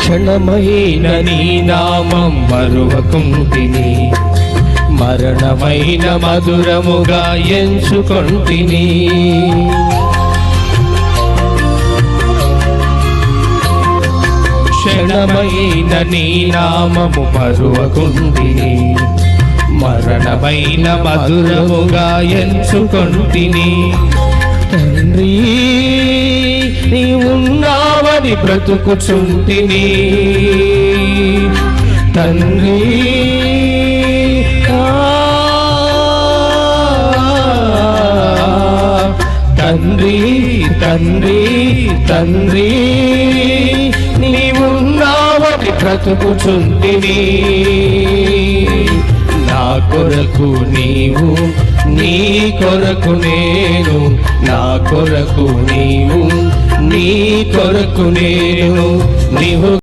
క్షణమైన నీ నామం మరువకుంటిని, మరణమైన మధురముగా ఎంచుకొంటిని. క్షణమైన నీ నామము మరువకుంటిని, మరణమైన మధురముగా ఎంచుకొంటిని. తండ్రి నీవున్నావని బ్రతుకుచుంటిని, తండ్రి తండ్రి తండ్రి తండ్రి నీవున్నావని బ్రతుకుచుంటిని. నా కొరకు నీవు, నీ కొరకు నేను, నా కొరకు నీవు, నీ కొరకు నేను, నీవు